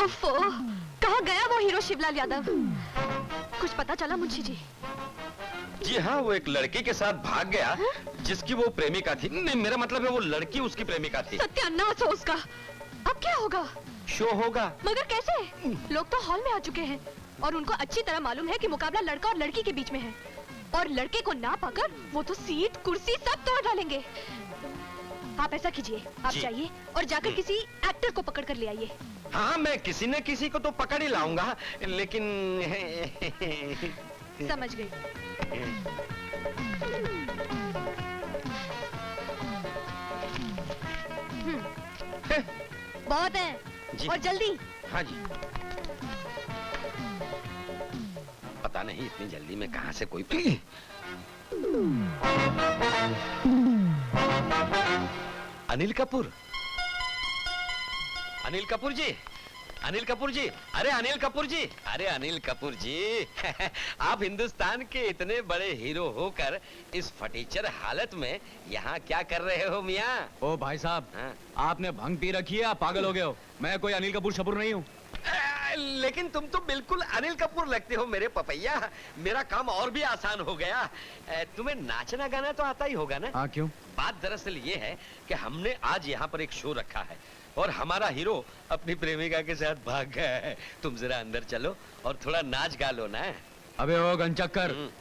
उफ़ो, कहाँ गया वो हीरो शिवलाल यादव? कुछ पता चला मुंशी जी? जी हाँ, वो एक लड़की के साथ भाग गया जिसकी वो प्रेमिका थी। नहीं, मेरा मतलब है वो लड़की उसकी प्रेमिका थी। सत्यानाश हो उसका। अब क्या होगा? शो होगा। मगर कैसे? लोग तो हॉल में आ चुके हैं और उनको अच्छी तरह मालूम है कि मुकाबला लड़का और लड़की के बीच में है और लड़के को ना पाकर वो तो सीट कुर्सी सब तोड़ डालेंगे। आप ऐसा कीजिए, आप जाइए और जाकर किसी एक्टर को पकड़ कर ले आइए। हाँ, मैं किसी न किसी को तो पकड़ ही लाऊंगा, लेकिन समझ गई। बहुत है और जल्दी। हाँ जी। पता नहीं इतनी जल्दी में कहाँ से कोई अनिल कपूर। अनिल कपूर जी, अनिल कपूर जी, अरे अनिल कपूर जी, अरे अनिल कपूर जी आप हिंदुस्तान के इतने बड़े हीरो होकर इस फटीचर हालत में यहाँ क्या कर रहे हो मियाँ? ओ भाई साहब, आपने भंग पी रखी है, आप पागल हो गए हो। मैं कोई अनिल कपूर शपूर नहीं हूँ। लेकिन तुम तो बिल्कुल अनिल कपूर लगते हो मेरे पपैया। मेरा काम और भी आसान हो गया। तुम्हें नाचना गाना तो आता ही होगा ना? हाँ, क्यों? बात दरअसल ये है कि हमने आज यहाँ पर एक शो रखा है और हमारा हीरो अपनी प्रेमिका के साथ भाग गया है। तुम जरा अंदर चलो और थोड़ा नाच गा लो ना। अबे ओ गंचक्कर,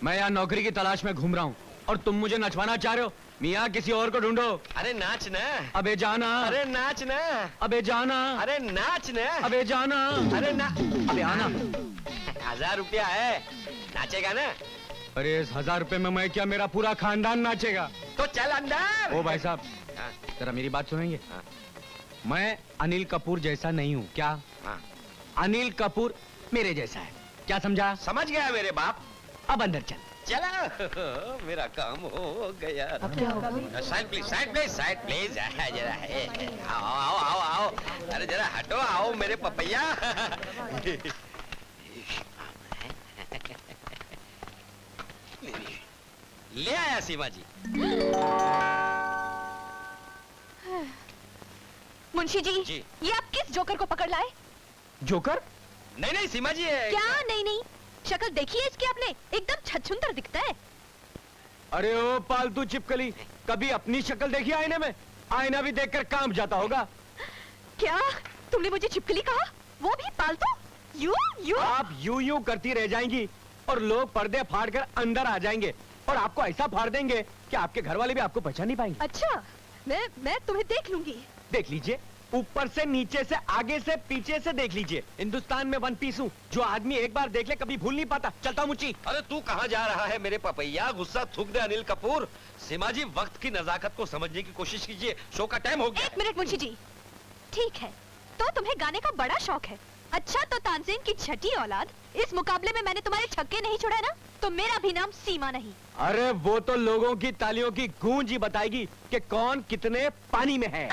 मैं यहाँ नौकरी की तलाश में घूम रहा हूँ और तुम मुझे नचवाना चाह रहे हो? मियाँ किसी और को ढूंढो। अरे नाच ना। अबे जाना। अरे नाच ना। अबे जाना। अरे नाच ना। अबे जाना। अरे ना। अबे आना। 1000 रुपया है, नाचेगा ना? अरे इस 1000 रुपए में मैं क्या, मेरा पूरा खानदान नाचेगा। तो चल अंदर। ओ भाई साहब, जरा मेरी बात सुनेंगे? मैं अनिल कपूर जैसा नहीं हूँ क्या? अनिल कपूर मेरे जैसा है, क्या समझा? समझ गया मेरे बाप। अब अंदर चल। चला मेरा काम हो गया। Side please, side please, side please. जरा आओ आओ आओ आओ। अरे जरा हटो, आओ मेरे पपैया। ले आया सीमा जी। मुंशी जी, ये आप किस जोकर को पकड़ लाए? जोकर? नहीं नहीं सीमा जी है। क्या नहीं नहीं? शक्ल देखी है इसकी आपने? एकदम छछूंदर दिखता है। अरे ओ पालतू चिपकली, कभी अपनी शक्ल देखी आईने में? आईना भी देखकर काम जाता होगा। क्या तुमने मुझे चिपकली कहा? वो भी पालतू? यू आप यूं करती रह जाएंगी और लोग पर्दे फाड़कर अंदर आ जाएंगे और आपको ऐसा फाड़ देंगे कि आपके घर वाले भी आपको पहचान नहीं पाएंगे। अच्छा, मैं तुम्हें देख लूंगी। देख लीजिए, ऊपर से, नीचे से, आगे से, पीछे से देख लीजिए। हिंदुस्तान में वन पीस हूँ, जो आदमी एक बार देख ले कभी भूल नहीं पाता। चलता हूँ मुची। अरे तू कहाँ जा रहा है मेरे पपैया? गुस्सा थूक दे अनिल कपूर। सीमा जी, वक्त की नजाकत को समझने की कोशिश कीजिए, शो का टाइम हो गया। 1 मिनट मुंशी जी। ठीक है, तो तुम्हें गाने का बड़ा शौक है। अच्छा, तो तानसेन की छठी औलाद, इस मुकाबले में मैंने तुम्हारे छक्के नहीं छोड़ा ना, तो मेरा भी नाम सीमा नहीं। अरे वो तो लोगों की तालियों की गूंज ही बताएगी कि कौन कितने पानी में है।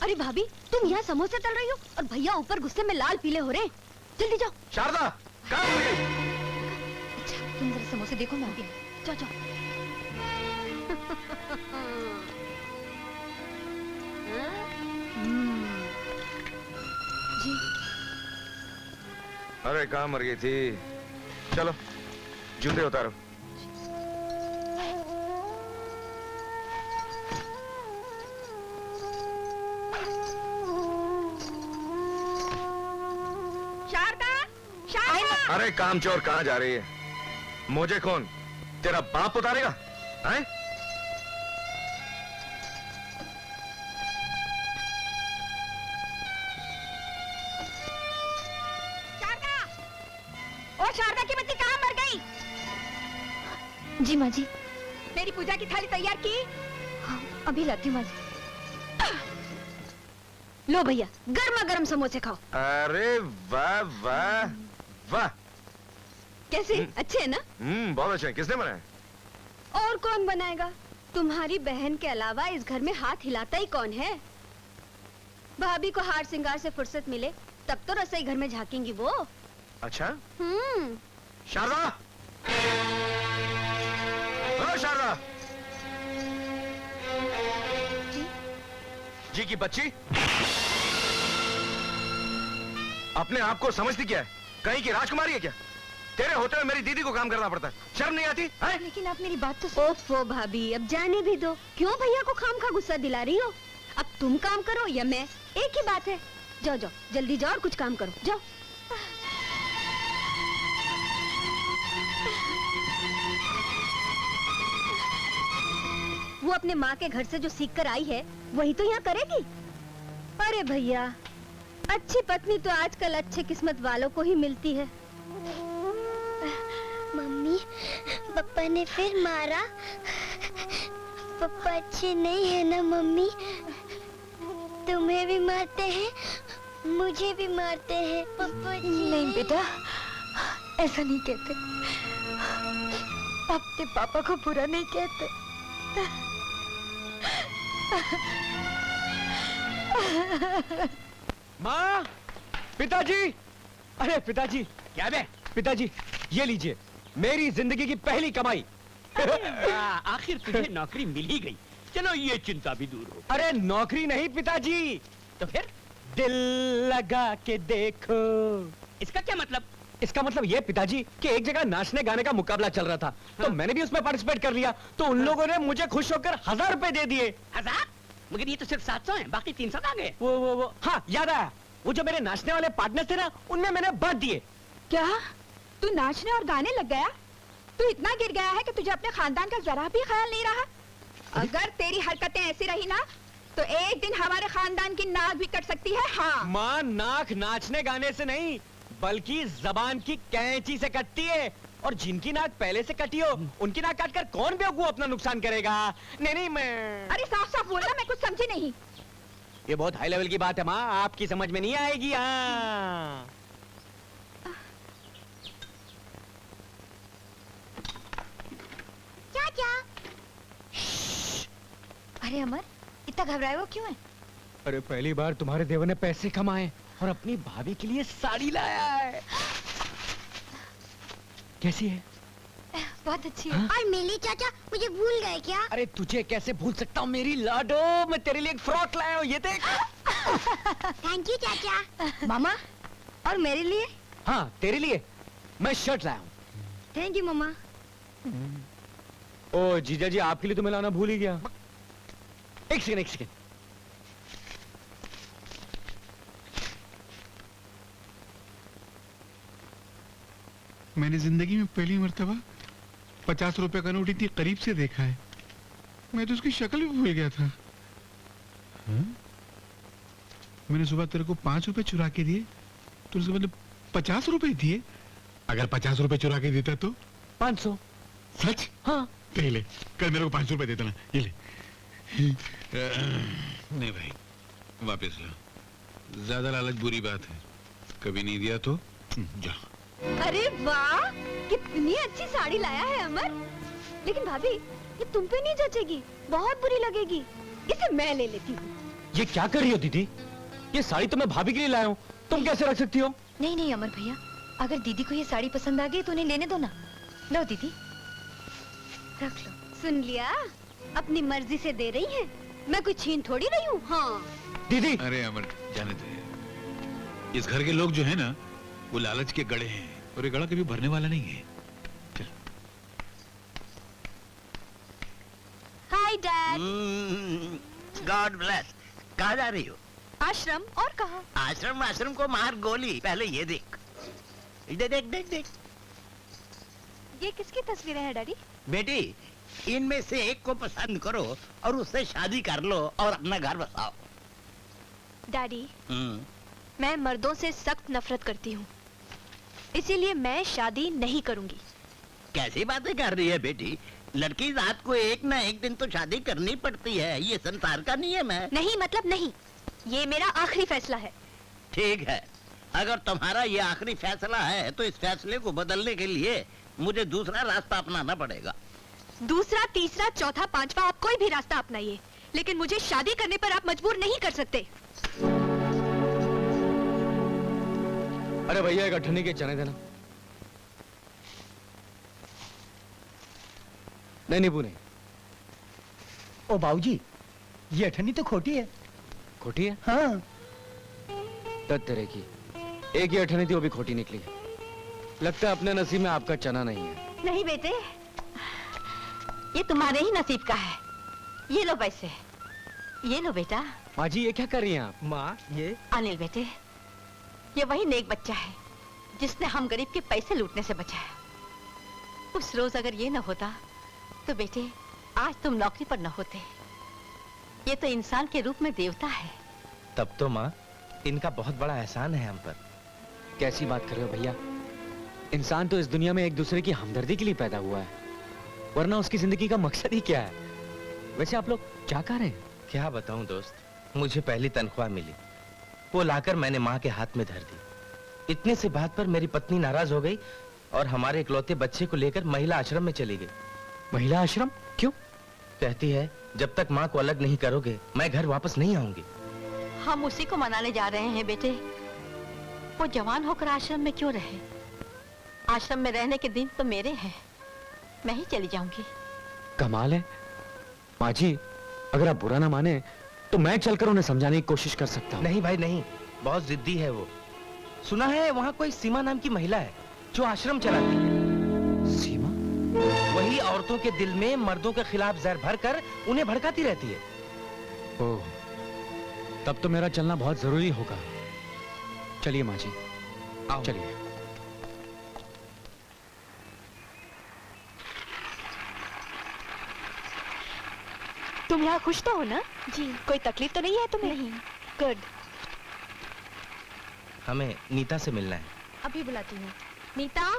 अरे भाभी, तुम यहाँ समोसे तल रही हो और भैया ऊपर गुस्से में लाल पीले हो रहे हैं। जल्दी जाओ। शारदा, कहाँ हो गई? अच्छा, तुम जरा समोसे देखो, मैं आती हूँ। जाओ जाओ। जी। अरे कहाँ मर गई थी? चलो जूते उतारो। अरे कामचोर, कहाँ जा रही है? मुझे कौन, तेरा बाप उतारेगा? हैं? शारदा! ओ शारदा की बच्ची कहाँ मर गई? जी माँ जी। मेरी पूजा की थाली तैयार की? हाँ, अभी लाती हूँ माँ जी। लो भैया, गर्मा गर्म समोसे खाओ। अरे वाह वाह वाह। कैसे, अच्छे हैं ना? बहुत अच्छे हैं। किसने बनाए? और कौन बनाएगा? तुम्हारी बहन के अलावा इस घर में हाथ हिलाता ही कौन है? भाभी को हार श्रृंगार से फुर्सत मिले तब तो रसोई घर में झांकेंगी वो। अच्छा? हम्म। शारदा! ओ शारदा! जी? जी की बच्ची? अपने आप को समझती क्या है? कहीं की राजकुमारी है क्या? तेरे होते हुए मेरी दीदी को काम करना पड़ता है, शर्म नहीं आती है? लेकिन आप मेरी बात तो सुनो। ओफो भाभी, अब जाने भी दो। क्यों भैया को खाम खा गुस्सा दिला रही हो? अब तुम काम करो या मैं, एक ही बात है। जाओ जाओ, जल्दी जाओ और कुछ काम करो, जाओ। वो अपने माँ के घर से जो सीख कर आई है वही तो यहाँ करेगी। अरे भैया, अच्छी पत्नी तो आजकल अच्छे किस्मत वालों को ही मिलती है। मम्मी, पापा ने फिर मारा। पापा अच्छे नहीं है ना मम्मी? तुम्हें भी मारते हैं, मुझे भी मारते हैं। पापा नहीं बेटा, ऐसा नहीं कहते। अपने पापा को बुरा नहीं कहते। माँ, पिताजी, अरे पिताजी, क्या बे? पिताजी, ये लीजिए मेरी जिंदगी की पहली कमाई। आखिर तुझे नौकरी मिल ही गई। चलो ये चिंता भी दूर हो। अरे नौकरी नहीं पिताजी, तो फिर दिल लगा के देखो। इसका क्या मतलब? इसका मतलब ये पिताजी कि एक जगह नाचने गाने का मुकाबला चल रहा था, तो मैंने भी उसमें पार्टिसिपेट कर लिया, तो उन लोगों ने मुझे खुश होकर 1000 रुपए दे दिए। 1000? मगर ये तो सिर्फ 700 है, बाकी 300 आ गए। वो हाँ याद आया, वो जो मेरे नाचने वाले पार्टनर थे ना, उनमें मैंने बांट दिए। क्या तू नाचने और गाने लग गया? तू इतना गिर गया है कि तुझे अपने खानदान का जरा भी ख्याल नहीं रहा। अगर तेरी हरकतें ऐसी रही ना तो एक दिन हमारे खानदान की नाक भी कट सकती है। हाँ माँ, नाक नाचने गाने से नहीं बल्कि जबान की कैंची से कटती है, और जिनकी नाक पहले से कटी हो उनकी नाक काटकर कौन बेवकूफ अपना नुकसान करेगा। नहीं मैं अरे साफ साफ बोलना, मैं कुछ समझी नहीं। ये बहुत हाई लेवल की बात है माँ, आपकी समझ में नहीं आएगी। हाँ चाचा। अरे अमर, इतना घबराए हो क्यों है? अरे पहली बार तुम्हारे देवर ने पैसे कमाए और अपनी भाभी के लिए साड़ी लाया है। कैसी है? बहुत अच्छी है। हाँ? और मिली चाचा, मुझे भूल गए क्या? अरे तुझे कैसे भूल सकता हूँ मेरी लाडो, मैं तेरे लिए एक फ्रॉक लाया हूँ, ये देख। थैंक यू चाचा। मामा, और मेरे लिए? हाँ तेरे लिए मैं शर्ट लाया हूँ। थैंक यू मामा। ओ जीजा जी, आपके लिए तो मैं लाना भूल ही गया। एक सेकंड। मैंने जिंदगी में पहली मर्तबा 50 रुपए का नोट इतनी करीब से देखा है। मैं तो उसकी शक्ल भी भूल गया था। हाँ? मैंने सुबह तेरे को 5 रुपए चुरा के दिए, तो उसके बदले 50 रुपए दिए। अगर 50 रुपए चुरा के देता तो 500। सच? हाँ तो ये ले, कल मेरे को 500 रुपए देता ना, ये ले। नहीं भाई, वापस लो। ज्यादा लालच बुरी बात है, कभी नहीं दिया तो जा। अरे वाह, कितनी अच्छी साड़ी लाया है अमर। लेकिन भाभी, ये तुम पे नहीं जचेगी, बहुत बुरी लगेगी। इसे मैं ले लेती हूँ। ये क्या कर रही हो दीदी? ये साड़ी तो मैं भाभी के लिए लाया हूँ, तुम कैसे रख सकती हो? नहीं नहीं अमर भैया, अगर दीदी को ये साड़ी पसंद आ गई तो उन्हें लेने दो ना। लो दीदी, रख लो। सुन लिया, अपनी मर्जी से दे रही है, मैं कोई छीन थोड़ी रही हूँ। हाँ दीदी। अरे अमर, जाने दे। इस घर के लोग जो है ना, वो लालच के गड़े हैं, और ये गड़ा कभी भरने वाला नहीं है। चल। Hi dad. God bless. कहाँ जा रही हो? आश्रम। और कहाँ? आश्रम को मार गोली। पहले ये देख। देख। ये किसकी तस्वीरें हैं डैडी? बेटी, इनमें से एक को पसंद करो और उससे शादी कर लो और अपना घर बसाओ। डैडी, मैं मर्दों से सख्त नफरत करती हूँ, इसीलिए मैं शादी नहीं करूंगी। कैसी बातें कर रही है बेटी? लड़की जात को एक ना एक दिन तो शादी करनी पड़ती है, ये संसार का नियम है। नहीं मतलब नहीं, ये मेरा आखिरी फैसला है। ठीक है, अगर तुम्हारा ये आखिरी फैसला है तो इस फैसले को बदलने के लिए मुझे दूसरा रास्ता अपनाना पड़ेगा। दूसरा, तीसरा, चौथा, पांचवा, आप कोई भी रास्ता अपनाइए, लेकिन मुझे शादी करने पर आप मजबूर नहीं कर सकते। अरे भैया एक अठन्नी के चने देना। नहीं नींबू नहीं। ओ बाबूजी, ये अठन्नी तो खोटी है। खोटी है? हाँ। दत्त तेरे की, एक ही अठन्नी थी वो भी खोटी निकली। लगता है अपने नसीब में आपका चना नहीं है। नहीं बेटे, ये तुम्हारे ही नसीब का है। ये लो पैसे, ये लो बेटा। माँ जी ये क्या कर रही हैं आप? माँ ये अनिल बेटे, ये वही नेक बच्चा है जिसने हम गरीब के पैसे लूटने से बचाया। उस रोज अगर ये न होता तो बेटे आज तुम नौकरी पर न होते। ये तो इंसान के रूप में देवता है। तब तो माँ इनका बहुत बड़ा एहसान है हम पर। कैसी बात कर रहे हो भैया? इंसान तो इस दुनिया में एक दूसरे की हमदर्दी के लिए पैदा हुआ है, वरना उसकी जिंदगी का मकसद ही क्या है? वैसे आप लोग क्या कर रहे हैं? क्या बताऊं दोस्त, मुझे पहली तनख्वाह मिली, वो लाकर मैंने माँ के हाथ में धर दी। इतने से बात पर मेरी पत्नी नाराज हो गई और हमारे इकलौते बच्चे को लेकर महिला आश्रम में चली गई। महिला आश्रम? क्यों? कहती है जब तक माँ को अलग नहीं करोगे मैं घर वापस नहीं आऊंगी। हम उसी को मनाने जा रहे हैं बेटे। वो जवान होकर आश्रम में क्यों रहे? आश्रम में रहने के दिन तो मेरे हैं, मैं ही चली जाऊंगी। कमाल है माँ जी, अगर आप बुरा ना माने तो मैं चलकर उन्हें समझाने की कोशिश कर सकता हूँ। नहीं भाई नहीं, बहुत जिद्दी है वो। सुना है वहाँ कोई सीमा नाम की महिला है जो आश्रम चलाती है। सीमा? वही औरतों के दिल में मर्दों के खिलाफ जहर भरकर उन्हें भड़काती रहती है। ओह, तब तो मेरा चलना बहुत जरूरी होगा। चलिए माँ जी, आओ। चलिए। तुम यहाँ खुश तो हो ना? जी। कोई तकलीफ तो नहीं है तुम्हें? नहीं। गुड। हमें नीता से मिलना है। अभी बुलाती हूँ। नीता,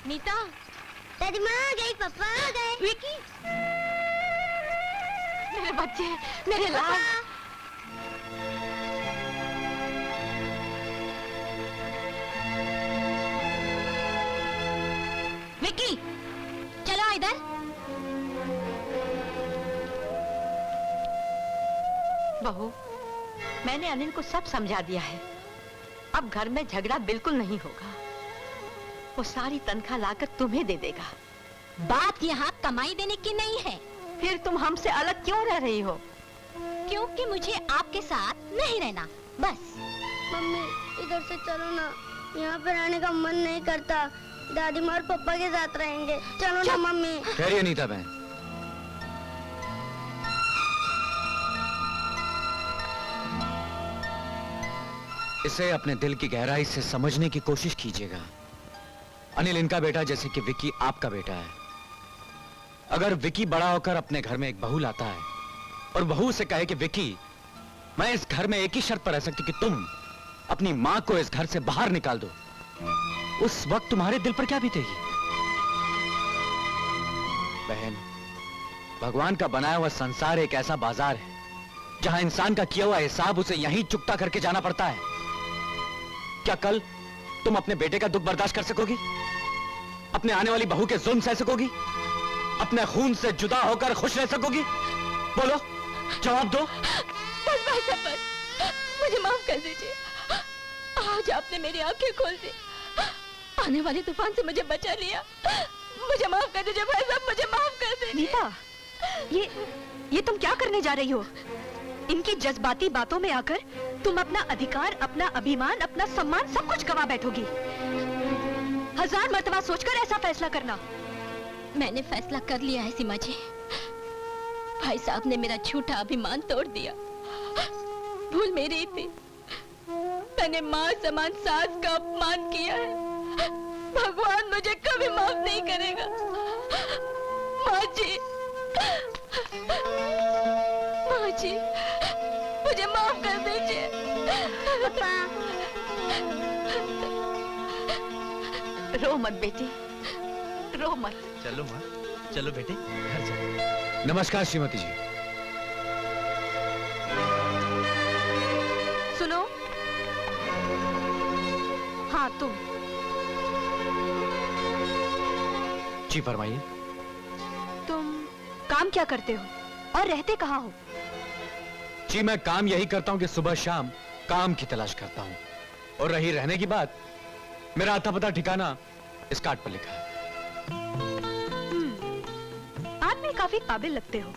नीता। दादी माँ आ गई, पापा आ गए। विकी, मेरे बच्चे, मेरे लाल। विकी, चलो इधर। बहू, मैंने अनिल को सब समझा दिया है। अब घर में झगड़ा बिल्कुल नहीं होगा। वो सारी तनख्वाह लाकर तुम्हें दे देगा। बात यहाँ कमाई देने की नहीं है। फिर तुम हमसे अलग क्यों रह रही हो? क्योंकि मुझे आपके साथ नहीं रहना, बस। मम्मी इधर से चलो ना, यहाँ पे रहने का मन नहीं करता। दादी माँ और पापा के साथ रहेंगे। चलो ना मम्मी। ठहरिए नीता बहन, इसे अपने दिल की गहराई से समझने की कोशिश कीजिएगा। अनिल इनका बेटा जैसे कि विकी आपका बेटा है। अगर विकी बड़ा होकर अपने घर में एक बहू लाता है और बहू से कहे कि विकी, मैं इस घर में एक ही शर्त पर रह सकती कि तुम अपनी मां को इस घर से बाहर निकाल दो, उस वक्त तुम्हारे दिल पर क्या बीतेगी? बहन, भगवान का बनाया हुआ संसार एक ऐसा बाजार है जहां इंसान का किया हुआ हिसाब उसे यहीं चुकता करके जाना पड़ता है। क्या कल तुम अपने बेटे का दुख बर्दाश्त कर सकोगी? अपने आने वाली बहू के जुल्म सह सकोगी? अपने खून से जुदा होकर खुश रह सकोगी? बोलो, जवाब दो। बस भाई साहब, बस मुझे माफ कर दीजिए। आज आपने मेरी आंखें खोल दी, आने वाले तूफान से मुझे बचा लिया। मुझे माफ कर दीजिए भाई साहब, मुझे माफ कर दीजिए। नीता, ये तुम क्या करने जा रही हो? इनकी जज्बाती बातों में आकर तुम अपना अधिकार, अपना अभिमान, अपना सम्मान सब कुछ गवा बैठोगी। 1000 मर्तबा सोचकर ऐसा फैसला करना। मैंने फैसला कर लिया है सीमा जी। भाई साहब ने मेरा झूठा अभिमान तोड़ दिया। भूल मेरी थी, मैंने माँ समान सास का अपमान किया है। भगवान मुझे कभी माफ नहीं करेगा। माँ जी, माँ जी, मुझे माफ कर दीजिए। रो मत बेटी, रो मत। चलो माँ, चलो बेटे घर चलो। नमस्कार श्रीमती जी। सुनो, हाँ तुम। जी फरमाइए। तुम काम क्या करते हो और रहते कहाँ हो? जी मैं काम यही करता हूँ कि सुबह शाम काम की तलाश करता हूँ, और रही रहने की बात मेरा आता पता ठिकाना इस कार्ड पर लिखा है। आप में काफी काबिल लगते हो।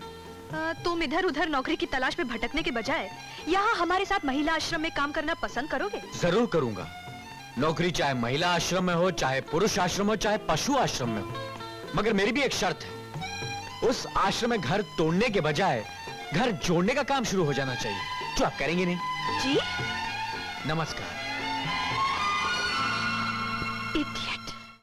तुम इधर उधर नौकरी की तलाश में भटकने के बजाय यहाँ हमारे साथ महिला आश्रम में काम करना पसंद करोगे? जरूर करूंगा। नौकरी चाहे महिला आश्रम में हो, चाहे पुरुष आश्रम हो, चाहे पशु आश्रम में हो, मगर मेरी भी एक शर्त है, उस आश्रम में घर तोड़ने के बजाय घर जोड़ने का काम शुरू हो जाना चाहिए, जो आप करेंगे नहीं। जी? नमस्कार। इडियट।